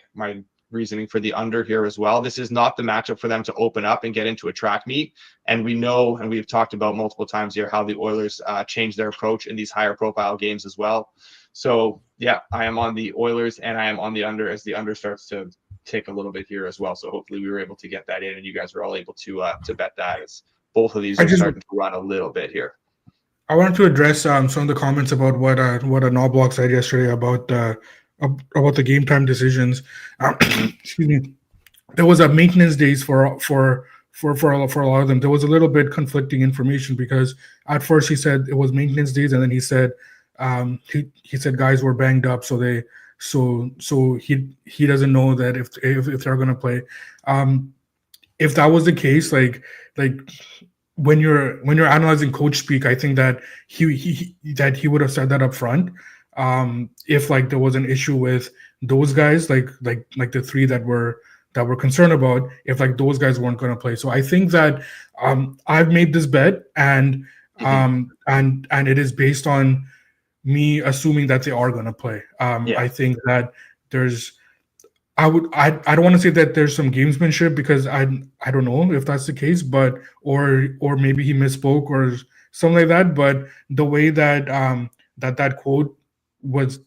Speaker 1: reasoning for the under here as well. This is not the matchup for them to open up and get into a track meet. And we know, and we've talked about multiple times here, how the Oilers change their approach in these higher profile games as well. So yeah, I am on the Oilers and I am on the under as the under starts to tick a little bit here as well. So hopefully we were able to get that in and you guys were all able to bet that, as both of these are starting to run a little bit here.
Speaker 2: I wanted to address some of the comments about what a Knobloch said yesterday about the game time decisions. Excuse me. There was a maintenance days for a lot of them. There was a little bit conflicting information because at first he said it was maintenance days, and then he said he said guys were banged up, so he doesn't know that if they're going to play. If that was the case, like when you're analyzing coach speak, I think that he would have said that up front. If like there was an issue with those guys, like the three that we're concerned about, if like those guys weren't going to play. So I think that I've made this bet, and it is based on me assuming that they are going to play. I think that I don't want to say that there's some gamesmanship, because I don't know if that's the case, but or maybe he misspoke or something like that. But the way that that quote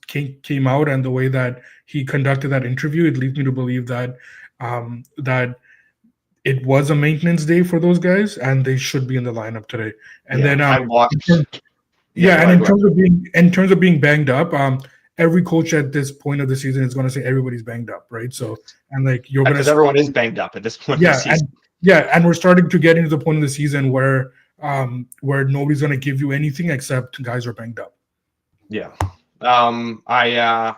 Speaker 2: came out and the way that he conducted that interview, it leads me to believe that it was a maintenance day for those guys, and they should be in the lineup today. And then
Speaker 1: I watched.
Speaker 2: and in terms of being banged up, every coach at this point of the season is going to say everybody's banged up, right? So and like you're going
Speaker 1: because everyone is banged up at this point.
Speaker 2: Yeah, and we're starting to get into the point of the season where nobody's going to give you anything except guys are banged up.
Speaker 1: Yeah, I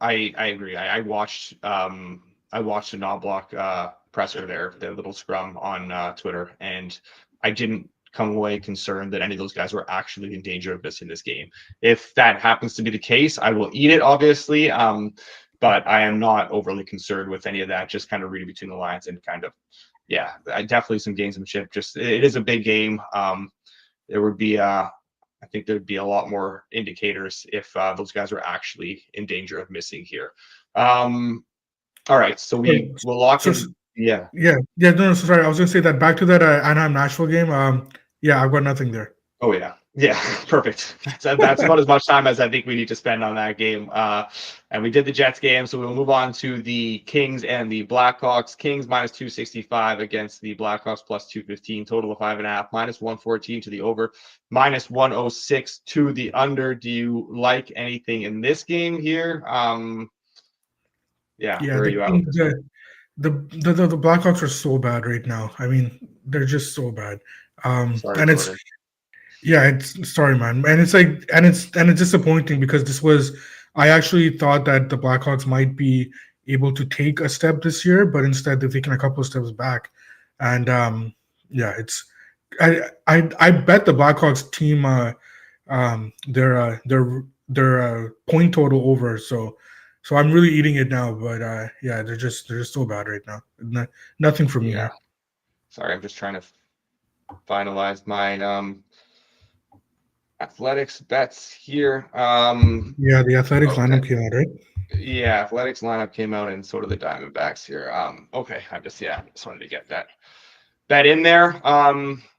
Speaker 1: agree. I watched the non-block presser there, the little scrum on Twitter, and I didn't come away concerned that any of those guys were actually in danger of missing this game. If that happens to be the case, I will eat it, obviously. But I am not overly concerned with any of that. Just kind of reading between the lines and kind of, definitely some gamesmanship. Just it is a big game. There would be I think there'd be a lot more indicators if those guys were actually in danger of missing here. All right, so we will lock in. Yeah.
Speaker 2: No, sorry. I was going to say that back to that Anaheim Nashville game. I've got nothing there.
Speaker 1: Oh yeah, perfect. That's about as much time as I think we need to spend on that game. And we did the Jets game, so we'll move on to the Kings and the Blackhawks. Kings minus 265 against the Blackhawks plus 215. Total of 5.5. Minus 114 to the over. Minus 106 to the under. Do you like anything in this game here? Where are you at?
Speaker 2: The Blackhawks are so bad right now. I mean, they're just so bad. Sorry, man. And it's disappointing because I actually thought that the Blackhawks might be able to take a step this year, but instead they've taken a couple of steps back. And I bet the Blackhawks team their point total over. So I'm really eating it now, but they're just so bad right now. Nothing for me.
Speaker 1: Yeah. Sorry, I'm just trying to finalize my athletics bets here.
Speaker 2: The athletics lineup came out, right?
Speaker 1: Yeah, athletics lineup came out, and so did the Diamondbacks here. Okay, I just wanted to get that bet in there.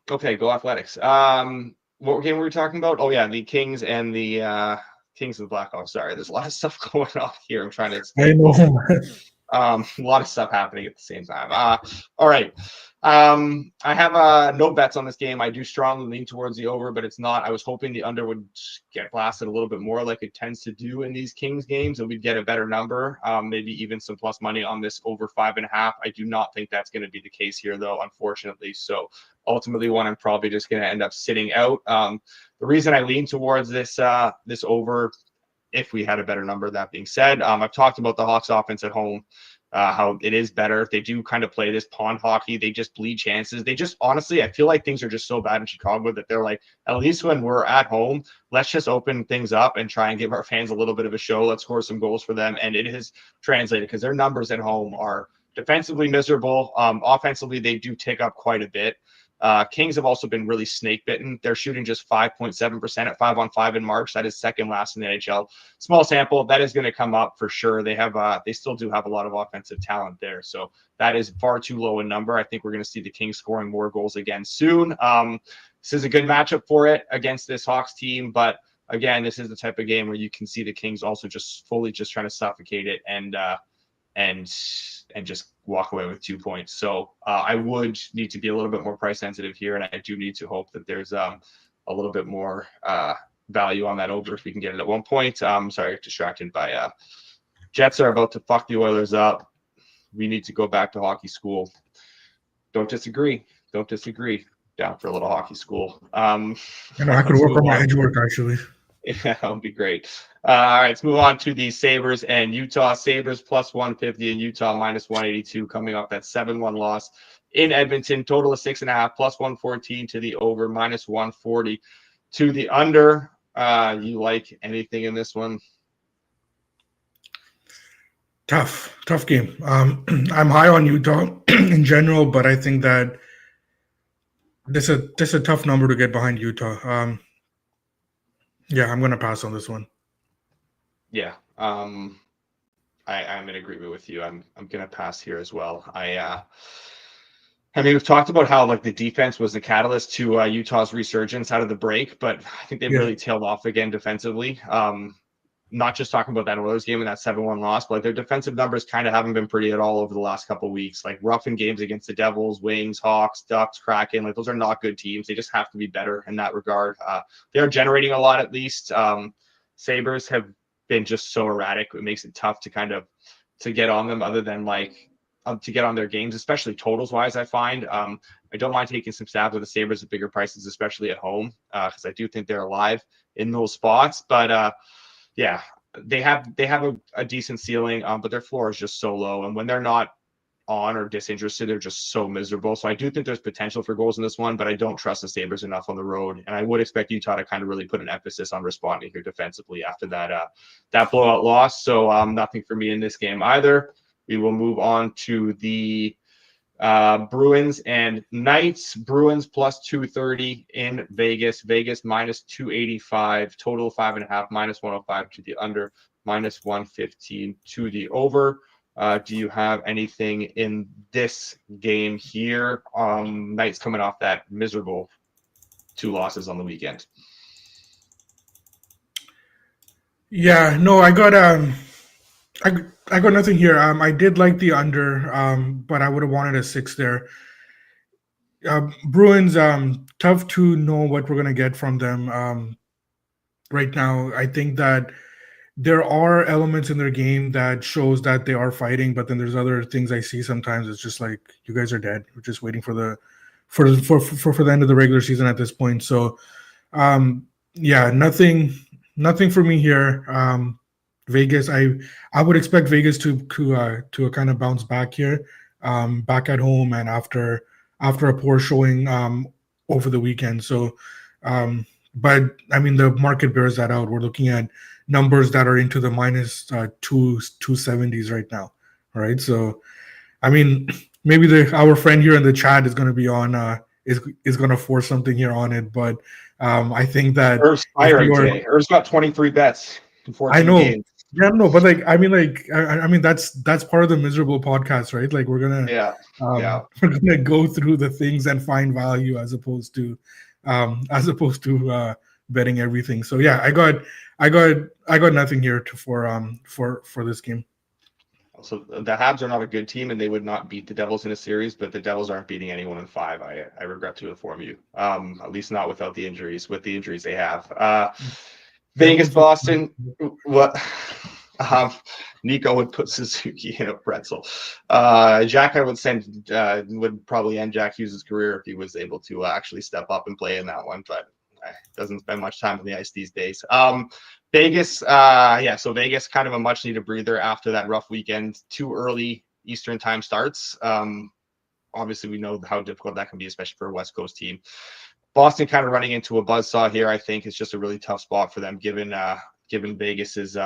Speaker 1: Okay, go Athletics. What game were we talking about? Oh yeah, the Kings and the Blackhawks. Sorry, there's a lot of stuff going on here. I'm trying to.
Speaker 2: I know.
Speaker 1: A lot of stuff happening at the same time. All right. I have no bets on this game. I do strongly lean towards the over, but it's not. I was hoping the under would get blasted a little bit more like it tends to do in these Kings games, and we'd get a better number, maybe even some plus money on this over 5.5. I do not think that's going to be the case here, though, unfortunately. So ultimately, one I'm probably just going to end up sitting out. The reason I lean towards this over, if we had a better number, that being said, I've talked about the Hawks offense at home, how it is better. They do kind of play this pond hockey. They just bleed chances. They just, honestly, I feel like things are just so bad in Chicago that they're like, at least when we're at home, let's just open things up and try and give our fans a little bit of a show. Let's score some goals for them. And it is translated because their numbers at home are defensively miserable. Offensively, they do tick up quite a bit. Kings have also been really snake bitten. They're shooting just 5.7% at 5-on-5 in March. That is second last in the NHL. Small sample. That is going to come up for sure. They still do have a lot of offensive talent there. So that is far too low a number. I think we're going to see the Kings scoring more goals again soon. This is a good matchup for it against this Hawks team. But again, this is the type of game where you can see the Kings also just fully just trying to suffocate it and just walk away with 2 points. So I would need to be a little bit more price sensitive here, and I do need to hope that there's a little bit more value on that over if we can get it at 1 point. Sorry, distracted by Jets are about to fuck the Oilers up. We need to go back to hockey school. Don't disagree. Down for a little hockey school.
Speaker 2: I could work on my edge work actually.
Speaker 1: Yeah, that would be great. All right, let's move on to the Sabres and Utah. Sabres plus 150 and Utah minus 182 coming off that 7-1 loss in Edmonton. Total of 6.5 plus 114 to the over, minus 140 to the under. You like anything in this one?
Speaker 2: Tough game. I'm high on Utah in general, but I think that this is a tough number to get behind Utah. I'm going to pass on this one.
Speaker 1: Yeah, I'm in agreement with you. I'm going to pass here as well. I mean, we've talked about how like the defense was the catalyst to Utah's resurgence out of the break, but I think they've really tailed off again defensively. not just talking about that Oilers game and that 7-1 loss, but like their defensive numbers kind of haven't been pretty at all over the last couple of weeks. Like rough in games against the Devils, Wings, Hawks, Ducks, Kraken. Like those are not good teams. They just have to be better in that regard. They are generating a lot at least. Sabres have been just so erratic. It makes it tough to kind of to get on them other than like to get on their games, especially totals wise, I find. I don't mind taking some stabs with the Sabres at bigger prices, especially at home, because I do think they're alive in those spots. But yeah, they have a decent ceiling, but their floor is just so low. And when they're not on or disinterested, they're just so miserable. So I do think there's potential for goals in this one, but I don't trust the Sabres enough on the road. And I would expect Utah to kind of really put an emphasis on responding here defensively after that blowout loss. So nothing for me in this game either. We will move on to the Bruins and Knights. Bruins plus 230 in Vegas. Vegas minus 285. Total 5.5. Minus 105 to the under. Minus 115 to the over. Do you have anything in this game here? Knights coming off that miserable 2 losses on the weekend.
Speaker 2: Yeah, no, I got nothing here. I did like the under, but I would have wanted a 6 there. Bruins, tough to know what we're gonna get from them right now. I think that there are elements in their game that shows that they are fighting, but then there's other things I see sometimes. It's just like, you guys are dead. We're just waiting for the end of the regular season at this point. So, yeah, nothing for me here. Vegas, I would expect Vegas to kind of bounce back here, back at home and after a poor showing over the weekend. So, but I mean, the market bears that out. We're looking at numbers that are into the minus 270s right now, right? So, I mean, maybe our friend here in the chat is going to be on is going to force something here on it, but I think that
Speaker 1: Irv's firing today. Irv's got 23 bets in 14
Speaker 2: I know.
Speaker 1: games.
Speaker 2: Yeah, no, but like I mean that's part of the miserable podcast, right? Like we're gonna we're gonna go through the things and find value as opposed to betting everything. So yeah, I got nothing here for this game.
Speaker 1: So the Habs are not a good team, and they would not beat the Devils in a series. But the Devils aren't beating anyone in 5. I regret to inform you. At least not without the injuries. With the injuries they have. Vegas, Boston. What? Nico would put Suzuki in a pretzel. Jack, I would probably end Jack Hughes' career if he was able to actually step up and play in that one, but doesn't spend much time on the ice these days. Vegas, so Vegas kind of a much needed breather after that rough weekend. Too early Eastern time starts. Obviously, we know how difficult that can be, especially for a West Coast team. Boston kind of running into a buzzsaw here. I think it's just a really tough spot for them, given Vegas's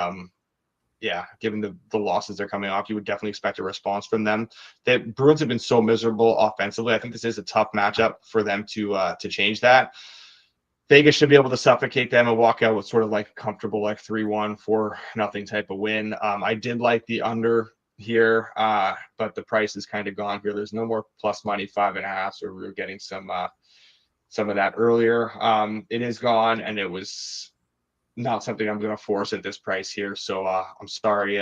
Speaker 1: given the losses they're coming off. You would definitely expect a response from them. The Bruins have been so miserable offensively. I think this is a tough matchup for them to change that. Vegas should be able to suffocate them and walk out with sort of like a comfortable 3-1, 4-0 type of win. I did like the under here, but the price is kind of gone here. There's no more plus money 5.5, so we were getting some of that earlier. It is gone, and it was not something I'm going to force at this price here. So I'm sorry,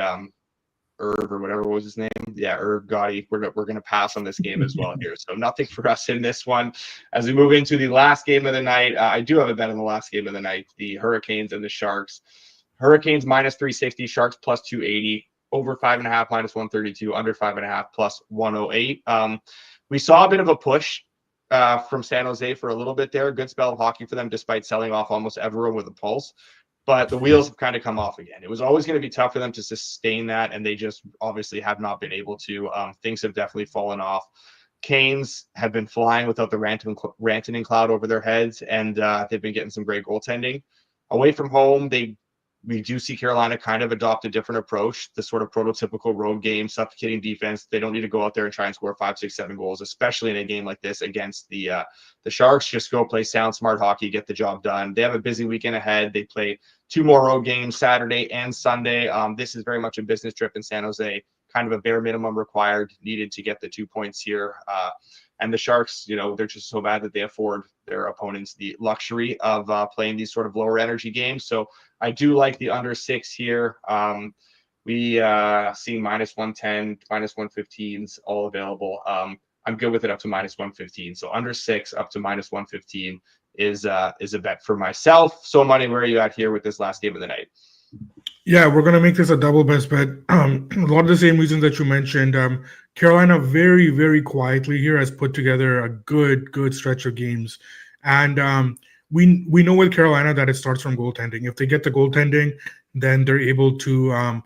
Speaker 1: Irv or whatever was his name. Yeah, Irv Gotti. We're going to pass on this game as well here. So nothing for us in this one. As we move into the last game of the night, I do have a bet on the last game of the night, the Hurricanes and the Sharks. Hurricanes minus 360, Sharks plus 280, over 5.5 minus 132, under 5.5 plus 108. We saw a bit of a push from San Jose for a little bit there. Good spell of hockey for them, despite selling off almost everyone with a pulse. But the wheels have kind of come off again. It was always going to be tough for them to sustain that, and they just obviously have not been able to. Things have definitely fallen off. Canes have been flying without the Rantanen cloud over their heads, and they've been getting some great goaltending. Away from home, we do see Carolina kind of adopt a different approach, the sort of prototypical road game, suffocating defense. They don't need to go out there and try and score 5, 6, 7 goals, especially in a game like this against the Sharks. Just go play sound, smart hockey, get the job done. They have a busy weekend ahead. They play 2 more road games, Saturday and Sunday. This is very much a business trip in San Jose, kind of a bare minimum required, needed to get the 2 points here. And the Sharks, they're just so bad that they afford their opponents the luxury of playing these sort of lower energy games. So I do like the under 6 here. We see -110, -115s all available. I'm good with it up to -115. So under 6 up to -115 is a bet for myself. So money, where are you at here with this last game of the night?
Speaker 2: Yeah, we're going to make this a double best bet. A lot of the same reasons that you mentioned. Carolina very, very quietly here has put together a good stretch of games. And we know with Carolina that it starts from goaltending. If they get the goaltending, then they're able to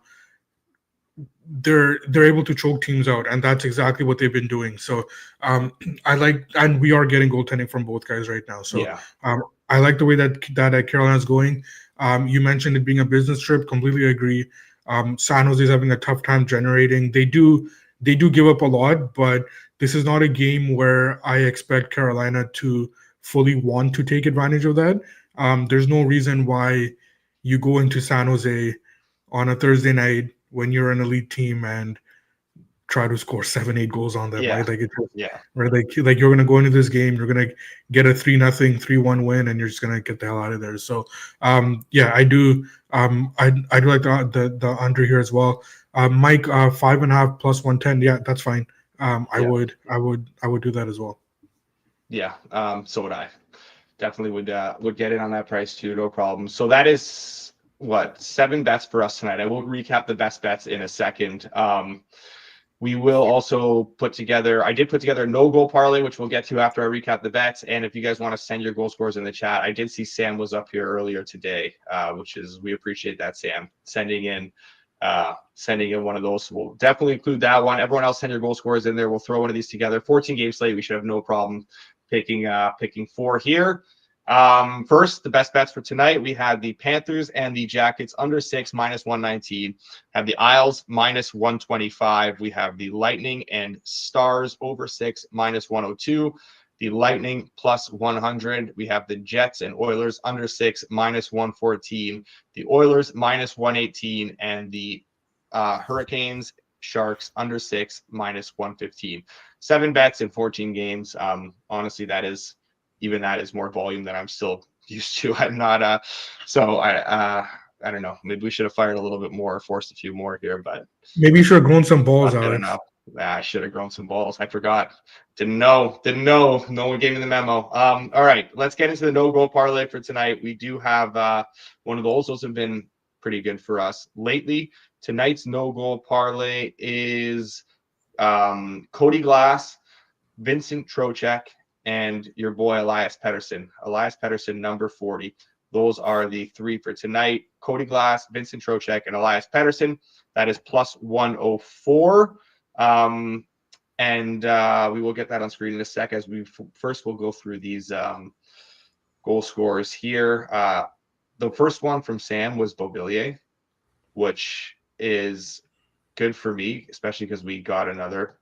Speaker 2: they're able to choke teams out, and that's exactly what they've been doing. So I like, and we are getting goaltending from both guys right now. So
Speaker 1: yeah.
Speaker 2: I like the way that Carolina's going. You mentioned it being a business trip. Completely agree. San Jose is having a tough time generating. They do give up a lot, but this is not a game where I expect Carolina to fully want to take advantage of that. There's no reason why you go into San Jose on a Thursday night when you're an elite team and try to score 7-8 goals on them, right? Like right, like you're gonna go into this game, you're gonna get a 3-0, 3-1 win, and you're just gonna get the hell out of there. So I do I do like the under here as well. Mike, 5.5 plus 110, yeah, that's fine. I would do that as well.
Speaker 1: Yeah, so would I. Definitely would get in on that price too, no problem. So that is 7 bets for us tonight. I will recap the best bets in a second. We will also put together a no goal parlay, which we'll get to after I recap the bets. And if you guys want to send your goal scores in the chat, I did see Sam was up here earlier today, we appreciate that, Sam, sending in one of those. So we'll definitely include that one. Everyone else, send your goal scores in there. We'll throw one of these together. 14 game slate. We should have no problem picking 4 here. First, the best bets for tonight, we have the Panthers and the Jackets under 6 -119, have the Isles -125, we have the Lightning and Stars over 6 -102, the Lightning +100, we have the Jets and Oilers under 6 -114, the Oilers -118, and the Hurricanes Sharks under 6 -115. 7 bets in 14 games. Honestly, that is more volume than I'm still used to. I'm not I don't know. Maybe we should have fired a little bit more, forced a few more here, but
Speaker 2: maybe you should have grown some balls out.
Speaker 1: I should have grown some balls. I forgot. Didn't know. No one gave me the memo. All right, let's get into the no goal parlay for tonight. We do have one of those. Those have been pretty good for us lately. Tonight's no goal parlay is Cody Glass, Vincent Trocheck, and your boy Elias Pettersson, number 40. Those are the 3 for tonight. Cody Glass, Vincent Trocheck, and Elias Pettersson. That is +104. And we will get that on screen in a sec. As we'll go through these goal scorers here. The first one from Sam was Beauvillier, which is good for me, especially because we got another.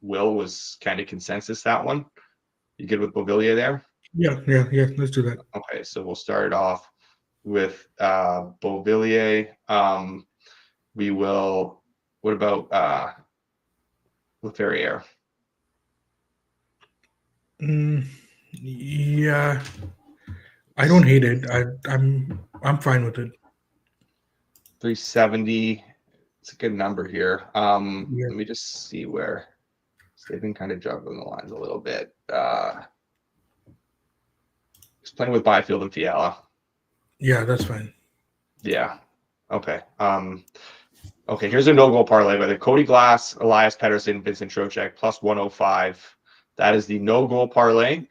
Speaker 1: Will was kind of consensus that one. You good with Beauvillier there?
Speaker 2: Yeah. Let's do that.
Speaker 1: Okay, so we'll start off with Beauvillier. We will. What about Leferrier?
Speaker 2: Yeah, I don't hate it. I'm fine with it.
Speaker 1: 370. It's a good number here. Let me just see where. They've been kind of juggling the lines a little bit. He's playing with Byfield and Fiala.
Speaker 2: Yeah, that's fine.
Speaker 1: Yeah. Okay. Okay, here's a no-goal parlay by the Cody Glass, Elias Pettersson, Vincent Trocheck, +105. That is the no-goal parlay.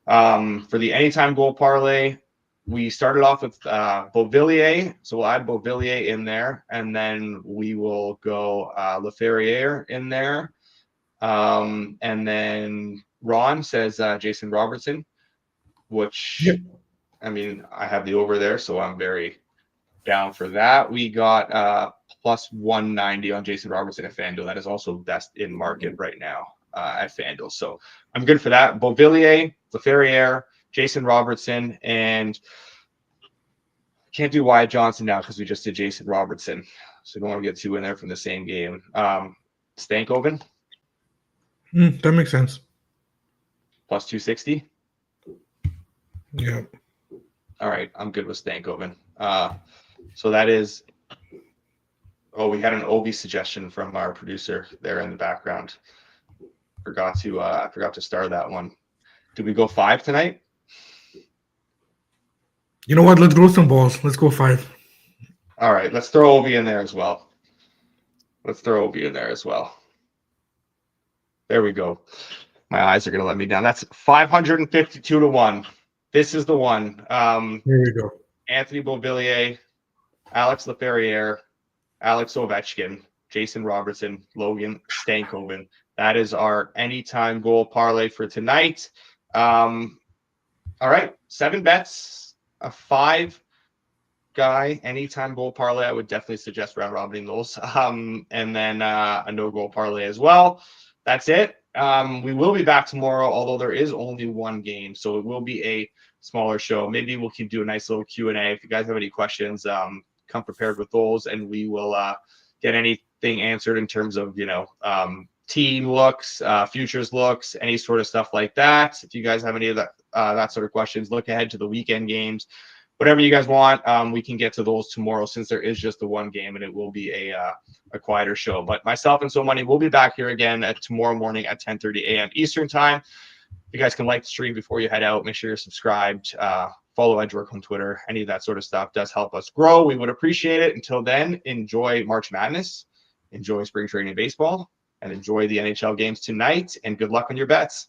Speaker 1: For the anytime goal parlay, we started off with Beauvillier. So we'll add Beauvillier in there, and then we will go Leferrier in there. And then Ron says Jason Robertson, which I mean, I have the over there, so I'm very down for that. We got +190 on Jason Robertson at FanDuel. That is also best in market right now at FanDuel. So I'm good for that. Beauvillier, Leferrier, Jason Robertson, and can't do Wyatt Johnson now because we just did Jason Robertson. So don't want to get two in there from the same game. Stankoven.
Speaker 2: That makes sense.
Speaker 1: Plus 260.
Speaker 2: Yeah.
Speaker 1: All right, I'm good with Stankoven. So that is. Oh, we had an Ovi suggestion from our producer there in the background. Forgot to start that one. Did we go 5 tonight?
Speaker 2: You know what? Let's grow some balls. Let's go 5.
Speaker 1: All right, let's throw Ovi in there as well. There we go. My eyes are going to let me down. That's 552 to 1. This is the one.
Speaker 2: Here we go.
Speaker 1: Anthony Beauvillier, Alex Laferriere, Alex Ovechkin, Jason Robertson, Logan Stankoven. That is our anytime goal parlay for tonight. All right, 7 bets, a 5-guy anytime goal parlay. I would definitely suggest round robining those. And then a no goal parlay as well. That's it. We will be back tomorrow, although there is only one game, so it will be a smaller show. Maybe we'll keep do a nice little Q&A. If you guys have any questions, come prepared with those, and we will get anything answered in terms of team looks, futures looks, any sort of stuff like that. If you guys have any of that sort of questions, look ahead to the weekend games, whatever you guys want. We can get to those tomorrow, since there is just the one game, and it will be a quieter show. But myself and So Money will be back here again tomorrow morning at 10:30 a.m. Eastern time. You guys can like the stream before you head out. Make sure you're subscribed. Follow Edgework on Twitter. Any of that sort of stuff does help us grow. We would appreciate it. Until then, enjoy March Madness, enjoy spring training baseball, and enjoy the NHL games tonight. And good luck on your bets.